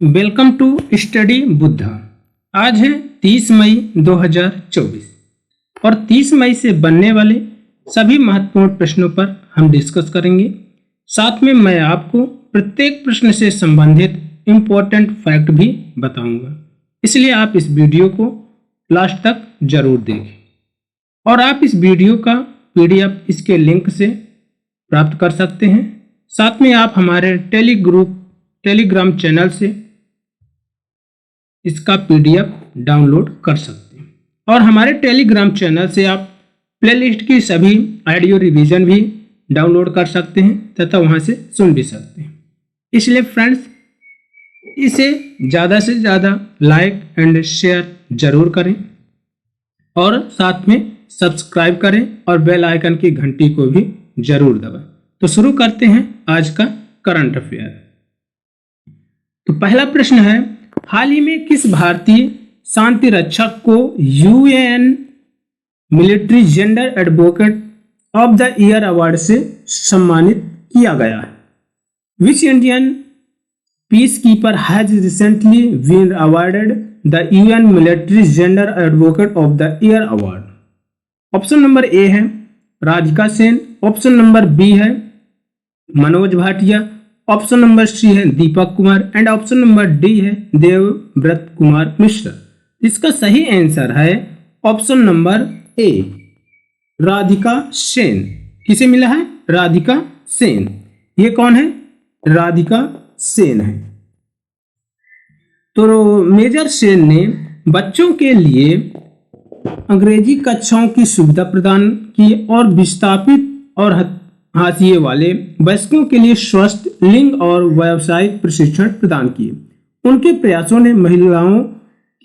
Welcome to study Buddha. आज है 30 मई 2024 और 30 मई से बनने वाले सभी महत्वपूर्ण प्रश्नों पर हम डिस्कस करेंगे। साथ में मैं आपको प्रत्येक प्रश्न से संबंधित इम्पोर्टेंट फैक्ट भी बताऊंगा, इसलिए आप इस वीडियो को लास्ट तक जरूर देखें। और आप इस वीडियो का PDF इसके लिंक से प्राप्त कर सकते हैं। साथ में आप हमारे टेलीग्राम चैनल से इसका PDF डाउनलोड कर सकते हैं और हमारे टेलीग्राम चैनल से आप प्लेलिस्ट की सभी ऑडियो रिवीजन भी डाउनलोड कर सकते हैं तथा वहां से सुन भी सकते हैं। इसलिए फ्रेंड्स, इसे ज़्यादा से ज़्यादा लाइक एंड शेयर जरूर करें और साथ में सब्सक्राइब करें और बेल आइकन की घंटी को भी जरूर दबाएं। तो शुरू करते हैं आज का करंट अफेयर। तो पहला प्रश्न है, हाल ही में किस भारतीय शांति रक्षक को UN military gender advocate of the year award से सम्मानित किया गया है? Which Indian peace keeper has recently been awarded the UN military gender advocate of the year award? Option number A है Radhika Sen, option number B है Manoj Bhatia, option number C है Deepak Kumar and option number D है देवव्रत कुमार मिश्रा। इसका सही आंसर है option number A, Radhika Sen. किसे मिला है? राधिका सेन। ये कौन है? राधिका सेन है। तो मेजर सेन ने बच्चों के लिए अंग्रेजी कक्षाओं की सुविधा प्रदान की और विस्थापित और हाशिए वाले वयस्कों के लिए स्वस्थ लिंग और व्यावसायिक प्रशिक्षण प्रदान किए। उनके प्रयासों ने महिलाओं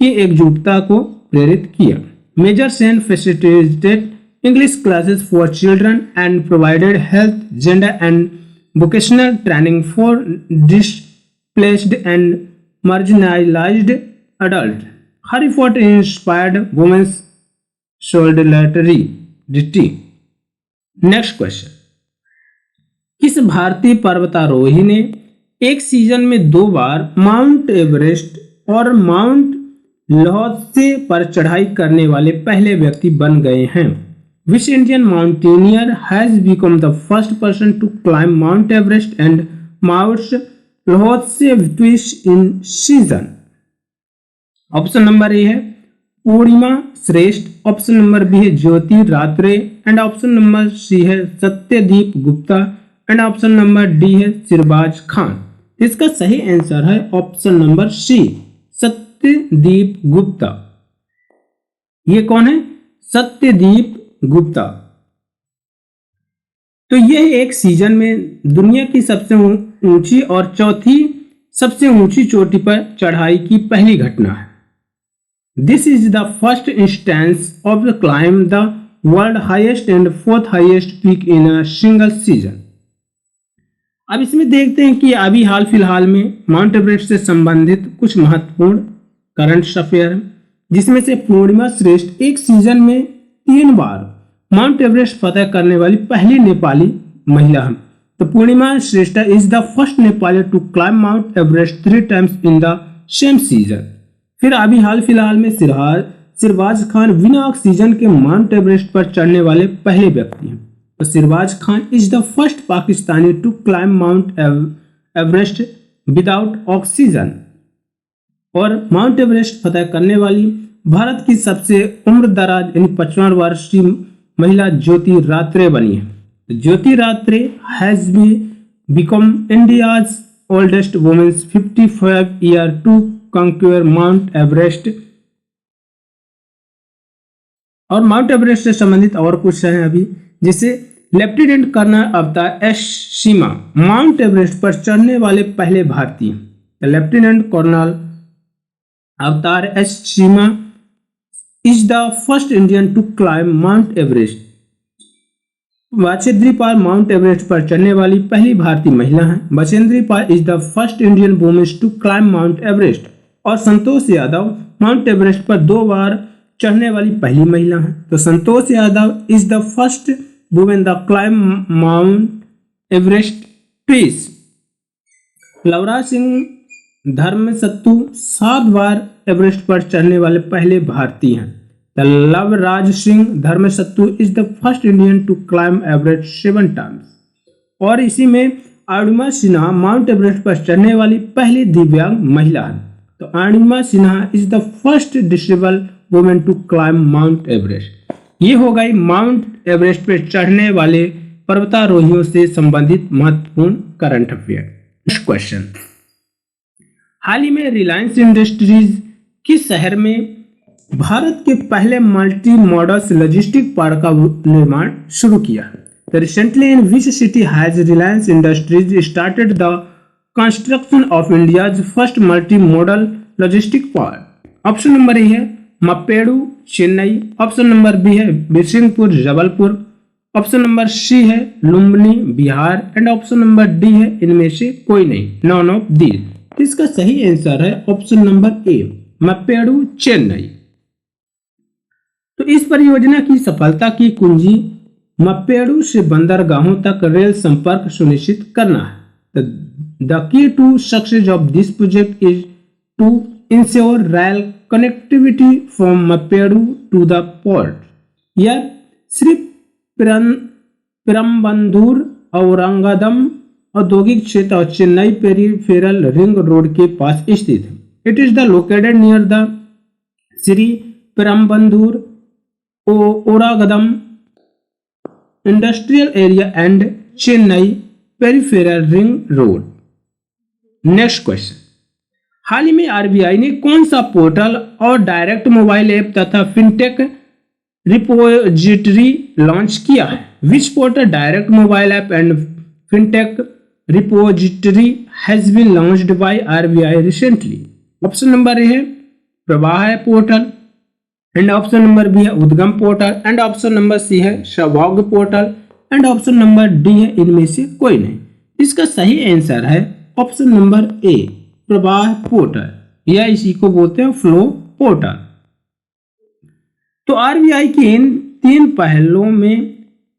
की एकजुटता को प्रेरित किया। Major Sen facilitated English classes for children and provided health, gender and vocational training for displaced and marginalised adult. हर effort inspired women's solidarity. Next question, किस भारतीय पर्वतारोही ने एक सीजन में 2 बार माउंट एवरेस्ट और माउंट ल्होत्से पर चढ़ाई करने वाले पहले व्यक्ति बन गए हैं? Which Indian mountaineer has become the first person to climb Mount Everest and Mount Lhotse twice in season? Option number A है Purnima Shrestha, option number B है Jyoti Ratre and option number C है Satyadeep Gupta and option number D है सिरबाज खान। इसका सही answer है option number C, Satyadeep Gupta. ये कौन है? सत्यदीप गुप्ता। तो यह एक सीजन में दुनिया की सबसे ऊंची और चौथी सबसे ऊंची चोटी पर चढ़ाई की पहली घटना है। This is the first instance of the climb the world highest and 4th highest peak in a single season. अब इसमें देखते हैं कि अभी हाल फिलहाल में माउंट एवरेस्ट से संबंधित कुछ महत्वपूर्ण करंट अफेयर है, जिसमें से पूर्णिमा श्रेष्ठ एक सीजन में 3 बार माउंट एवरेस्ट फतह करने वाली पहली नेपाली महिला है। तो Purnima Shrestha is the first Nepali to climb Mount Everest 3 times in the same season. फिर अभी हाल फिलहाल में सिरबाज खान बिना ऑक्सीजन के माउंट एवरेस्ट पर चढ़ने वाले पहले व्यक्ति हैं। तो Sirbaz Khan is the first Pakistani to climb Mount Everest without oxygen. और माउंट एवरेस्ट फतह करने वाली भारत की सबसे उम्र दराज यानी 55 वर्षीय महिला ज्योति रात्रे बनी है। Jyoti Ratre has become India's oldest women 55 year to conquer Mount Everest. और माउंट एवरेस्ट से संबंधित और कुछ है अभी, जैसे lieutenant colonel Avtar S Cheema Mount Everest पर चढ़ने वाले पहले भारतीय। Lieutenant colonel Avtar S Cheema is the first Indian to climb Mount Everest. Bachendri Pal Mount Everest पर चढ़ने वाली पहली भारतीय महिला है। Bachendri Pal is the first Indian women to climb Mount Everest. और संतोष यादव माउंट एवरेस्ट पर 2 बार चढ़ने वाली पहली महिला है। तो Santosh Yadav is the first women the climb Mount Everest twice. Lovraj Singh Dharamsattu 7 बार एवरेस्ट पर चढ़ने वाले पहले भारतीय हैं। The Lovraj Singh Dharamsattu is the first Indian to climb Everest 7 times. और इसी में अरुणिमा सिन्हा माउंट एवरेस्ट पर चढ़ने वाली पहली दिव्यांग महिला है। तो Arunima Sinha is the first disable women to climb Mount Everest. ये हो गई माउंट एवरेस्ट पर चढ़ने वाले पर्वतारोहियों से संबंधित महत्वपूर्ण करंट अफेयर। नेक्स्ट क्वेश्चन, हाल ही में रिलायंस इंडस्ट्रीज किस शहर में भारत के पहले मल्टी मॉडल्स लॉजिस्टिक पार्क का निर्माण शुरू किया है? तो recently in which city has Reliance Industries started the construction of India's first multi modal logistic park? Option number A है Mappedu Chennai, option number B है Birsinghpur Jabalpur, option number C है Lumbini Bihar and option number D है इनमें से कोई नहीं, नॉन ऑफ दीज। इसका सही आंसर है ऑप्शन नंबर ए मप्पेडू चेन्नई। तो इस परियोजना की सफलता की कुंजी मप्पेडू से बंदरगाहों तक रेल संपर्क सुनिश्चित करना है। The key to success of this project is to ensure rail connectivity from Mappedu to the port. यह श्री पेरम्बंदूर औरंगाबाद औद्योगिक क्षेत्र और चेन्नई पेरीफेरल रिंग रोड के पास स्थित है। It is the located near the Sriperumbudur Oragadam industrial area and Chennai peripheral ring road. Next question, हाल ही में आरबीआई ने कौन सा पोर्टल और डायरेक्ट मोबाइल ऐप तथा फिनटेक रिपोजिटरी लॉन्च किया है? Which portal direct mobile app and fintech repository has been launched by RBI recently? Option number A है Pravaah portal and option number B है Udgam portal and option number C है सौभाग्य portal and option number D है इनमें से कोई नहीं। इसका सही आंसर है ऑप्शन नंबर ए प्रवाह पोर्टल, या इसी को बोलते हैं फ्लो पोर्टल। तो आरबीआई के इन 3 पहलों में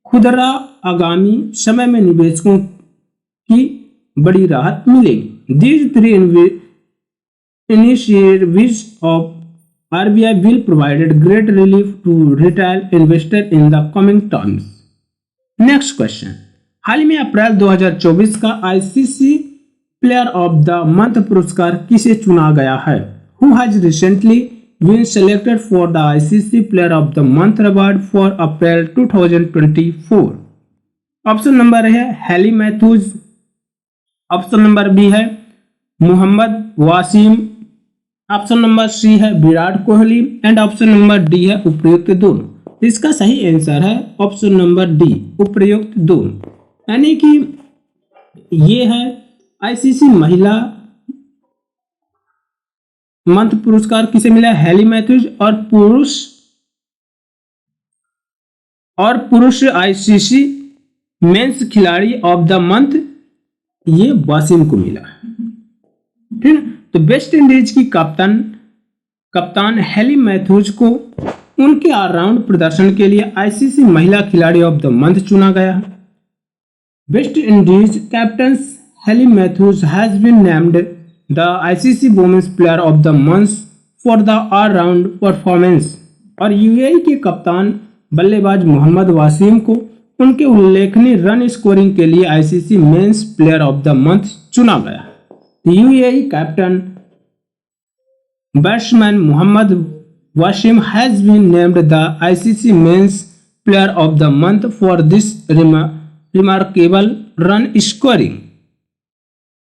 खुदरा आगामी समय में निवेशकों की बड़ी राहत मिलेगी। These 3 initiatives of RBI will provide great relief to retail investor in the coming times. Next question, हाल ही में अप्रैल 2024 का ICC player of the month पुरस्कार किसे चुना गया है? Who has recently been selected for the ICC Player of the Month award for April 2024? Option number है Hayley Matthews, option number B है Muhammad Waseem, option number C है Virat Kohli and option number D है उपयुक्त दोनों। इसका सही आंसर है ऑप्शन नंबर डी उपयुक्त दोनों, यानी कि ये है आईसीसी महिला मंथ पुरस्कार किसे मिला? Hayley Matthews. और पुरुष आईसीसी मेंस खिलाड़ी ऑफ द मंथ ये वासिम को मिला। ठीक है, तो वेस्ट इंडीज की कप्तान हैली मैथ्यूज को उनके ऑलराउंड प्रदर्शन के लिए आईसीसी महिला खिलाड़ी ऑफ द मंथ चुना गया। West Indies captain Hayley Matthews has been named the ICC women's player of the month for the all round performance. और यूएई के कप्तान बल्लेबाज मोहम्मद वासिम को उनके उल्लेखनीय रन स्कोरिंग के लिए ICC men's player of the month चुना गया। UAE captain batsman Muhammad Waseem has been named the ICC men's player of the month for this remarkable run scoring.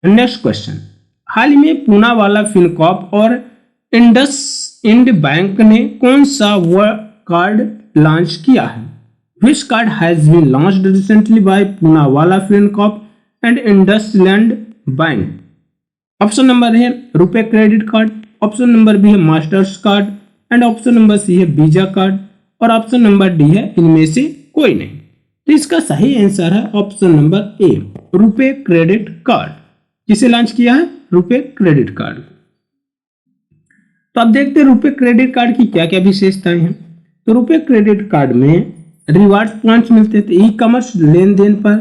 Next question, हाल ही में पूनावाला फिनकॉर्प और इंडसइंड बैंक ने कौन सा कार्ड लॉन्च किया है? Which card has been launched recently by Poonawalla Fincorp and IndusInd bank? Option number है RuPay credit card, option number B है masters card and option number C है वीजा कार्ड और ऑप्शन नंबर डी है इनमें से कोई नहीं। तो इसका सही आंसर है ऑप्शन नंबर ए रुपे क्रेडिट कार्ड। किसे लॉन्च किया है? RuPay credit card. तो अब देखते हैं रुपे क्रेडिट कार्ड की क्या क्या विशेषताएं हैं। तो रुपे क्रेडिट कार्ड में रिवार्ड पॉइंट्स मिलते थे ई कॉमर्स लेन देन पर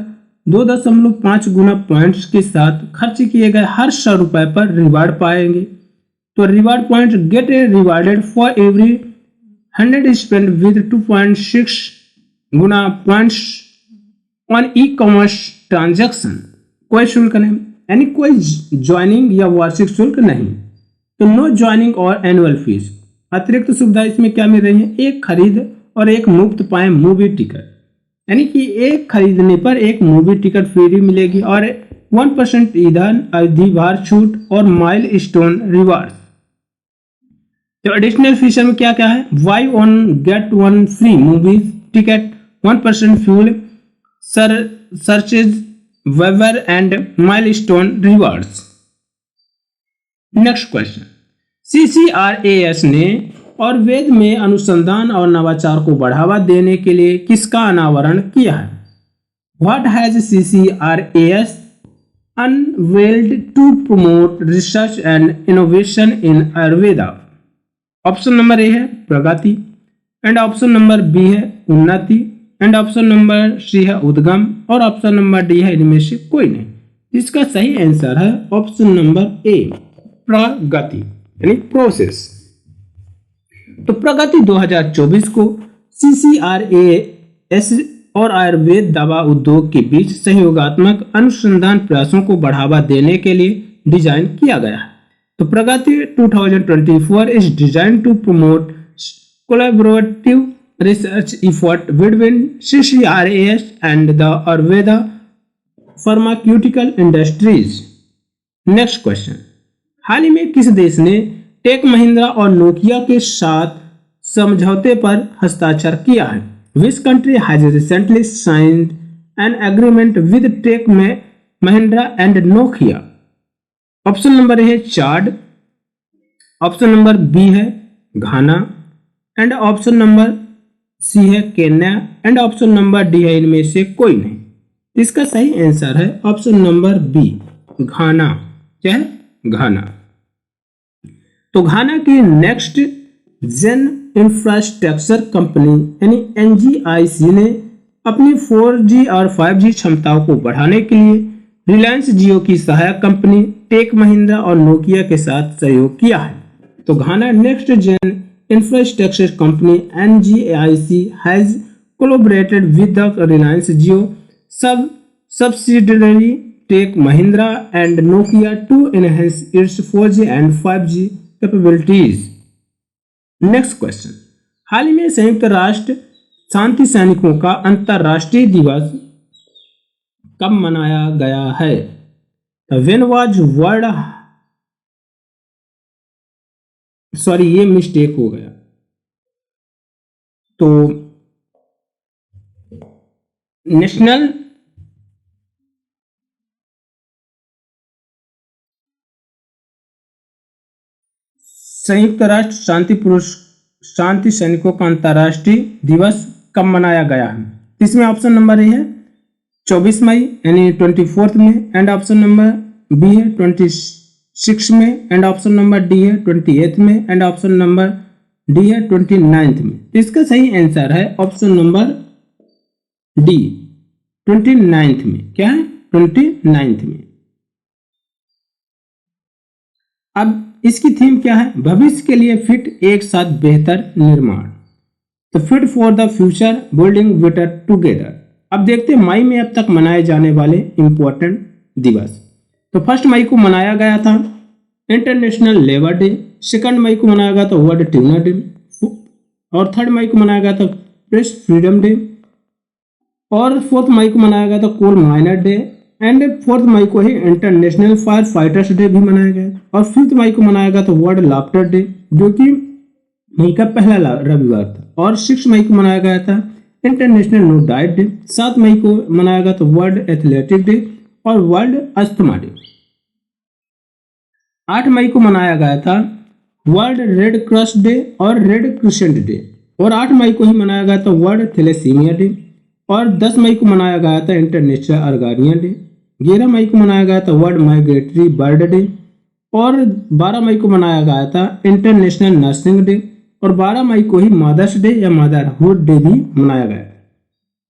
2.5 गुना पॉइंट्स के साथ खर्च किए गए हर 100 रुपए पर रिवार्ड पाएंगे। तो reward point get rewarded for every 100 spend with 2.6 गुना points on e commerce transaction. कोई शुल्क नहीं, यानी कोई ज्वाइनिंग या वार्षिक शुल्क नहीं। तो नो ज्वाइनिंग और एनुअल फीस। अतिरिक्त सुविधा इसमें क्या मिल रही है? एक खरीद और एक मुफ्त पाए मूवी टिकट, यानी कि एक खरीदने पर एक मूवी टिकट फ्री मिलेगी और 1% ईंधन अधिभार छूट और माइल स्टोन रिवार्ड। तो एडिशनल फीचर में क्या क्या है? Buy one get one free movie ticket, 1% fuel surcharge waiver and milestone rewards. Next question, CCRAS ने और वेद में अनुसंधान और नवाचार को बढ़ावा देने के लिए किसका अनावरण किया है? What has CCRAS unveiled to promote research and innovation in Ayurveda? Option number A है प्रगति, एंड ऑप्शन नंबर बी है उन्नति, एंड ऑप्शन नंबर सी है उद्गम, और ऑप्शन नंबर डी है इनमें से कोई नहीं। इसका सही आंसर है ऑप्शन नंबर ए प्रगति, यानी प्रोसेस। तो प्रगति 2024 को CCRAS और आयुर्वेद दवा उद्योग के बीच सहयोगात्मक अनुसंधान प्रयासों को बढ़ावा देने के लिए डिजाइन किया गया है। तो Pragati 2024 is design to promote collaborative research effort between CCRAS and the Ayurveda pharmaceutical industries. Next question, हाल ही में किस देश ने टेक महिंद्रा और नोकिया के साथ समझौते पर हस्ताक्षर किया है? Which country has recently signed an agreement with Tech Mahindra and Nokia? Option number A है चाड, ऑप्शन नंबर बी है Ghana, and option number C है Kenya, and option number D है इनमें से कोई नहीं। इसका सही आंसर है ऑप्शन नंबर बी घाना। क्या है? घाना। तो घाना की नेक्स्ट जेन इंफ्रास्ट्रक्चर कंपनी यानी NGIC ने अपनी 4G और 5G क्षमताओं को बढ़ाने के लिए रिलायंस जियो की सहायक कंपनी टेक महिंद्रा और नोकिया के साथ सहयोग किया है। तो Ghana next gen infrastructure company NGIC has collaborated with the Reliance Jio subsidiary tech Mahindra and Nokia to enhance its 4G and 5G capabilities. Next question, हाल ही में संयुक्त राष्ट्र शांति सैनिकों का अंतर्राष्ट्रीय दिवस कब मनाया गया है? व्हेन वाज वर्ल्ड, सॉरी ये मिस्टेक हो गया। तो नेशनल संयुक्त राष्ट्र शांति सैनिकों का अंतर्राष्ट्रीय दिवस कब मनाया गया है? इसमें ऑप्शन नंबर ए है 24 मई यानी 24 में, एंड ऑप्शन नंबर बी है 26 में, एंड ऑप्शन नंबर डी है 28 में, एंड ऑप्शन नंबर डी है 29 में। इसका सही आंसर है ऑप्शन नंबर डी 29 में। क्या है? 29 में। अब इसकी थीम क्या है? भविष्य के लिए फिट, एक साथ बेहतर निर्माण। तो fit for the future building better together. अब देखते हैं मई में अब तक मनाए जाने वाले इंपॉर्टेंट दिवस। तो 1 मई को मनाया गया था इंटरनेशनल लेबर डे, 2 मई को मनाया गया था वर्ल्ड ट्यूनर डे, और 3 मई को मनाया गया था प्रेस फ्रीडम डे, और 4 मई को मनाया गया था कोल माइनर डे, एंड 4 मई को ही इंटरनेशनल फायर फाइटर्स डे भी मनाया गया, और 5 मई को मनाया गया था वर्ल्ड लाफ्टर डे जो कि मई का पहला रविवार था, और 6 मई को मनाया गया था इंटरनेशनल नो डाइट डे, 7 मई को मनाया गया था वर्ल्ड एथलेटिक डे और वर्ल्ड अस्थमा डे, 8 मई को मनाया गया था वर्ल्ड रेड क्रॉस डे और रेड क्रिसेंट डे, और 8 मई को ही मनाया गया था वर्ल्ड थैलेसीमिया डे, और 10 मई को मनाया गया था इंटरनेशनल अर्गानिया डे, 11 मई को मनाया गया था वर्ल्ड माइग्रेटरी बर्ड डे, और 12 मई को मनाया गया था इंटरनेशनल नर्सिंग डे, और 12 मई को ही मदर्स डे या मदरहुड डे भी मनाया गया।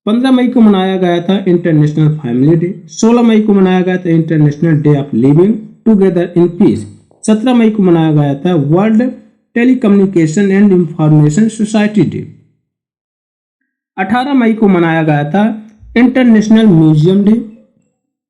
15 मई को मनाया गया था इंटरनेशनल फैमिली डे। 16 मई को मनाया गया था international day of living together in peace. 17 मई को मनाया गया था world telecommunication and information society day. 18 मई को मनाया गया था इंटरनेशनल म्यूजियम डे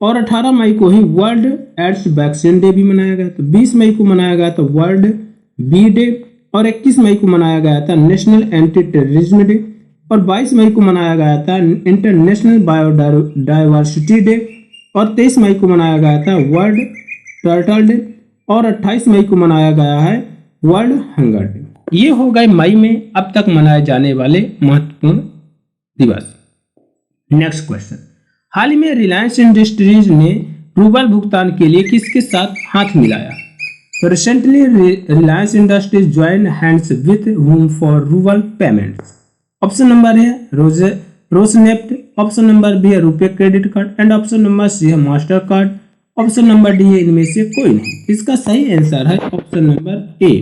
और 18 मई को ही वर्ल्ड एड्स वैक्सीन डे भी मनाया गया था। 20 मई को मनाया गया था वर्ल्ड बी डे और 21 मई को मनाया गया था नेशनल एंटी टेररिज्म डे और 22 मई को मनाया गया था इंटरनेशनल बायोडाइवर्सिटी डे और 23 मई को मनाया गया था वर्ल्ड टर्टल डे और 28 मई को मनाया गया है वर्ल्ड हंगर डे। ये हो गए मई में अब तक मनाए जाने वाले महत्वपूर्ण दिवस। नेक्स्ट क्वेश्चन, हाल ही में रिलायंस इंडस्ट्रीज ने रूबल भुगतान के लिए किसके साथ हाथ मिलाया? तो recently Reliance Industries join hands with whom for rouble payments. Option number है रोसनेफ्ट, ऑप्शन नंबर बी है RuPay credit card and option number C है master card, option number D है इनमें से कोई नहीं। इसका सही आंसर है ऑप्शन नंबर ए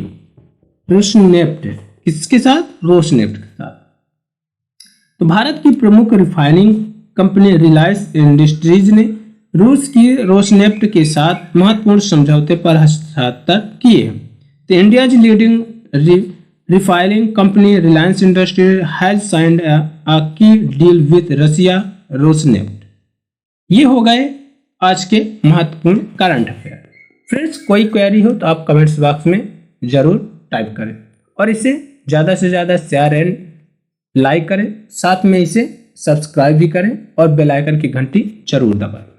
रोसनेफ्ट। किसके साथ? रोसनेफ्ट के साथ। तो भारत की प्रमुख रिफाइनिंग कंपनी रिलायंस इंडस्ट्रीज ने रूस की रोसनेफ्ट के साथ महत्वपूर्ण समझौते पर हस्ताक्षर किए हैं। तो India leading refining company Reliance industries has signed a की डील विथ रसिया रोसनेफ्ट। ये हो गए आज के महत्वपूर्ण करंट अफेयर। फ्रेंड्स, कोई क्वेरी हो तो आप कमेंट्स बॉक्स में जरूर टाइप करें और इसे ज़्यादा से ज़्यादा शेयर एंड लाइक करें, साथ में इसे सब्सक्राइब भी करें और बेल आइकन की घंटी जरूर दबाएं।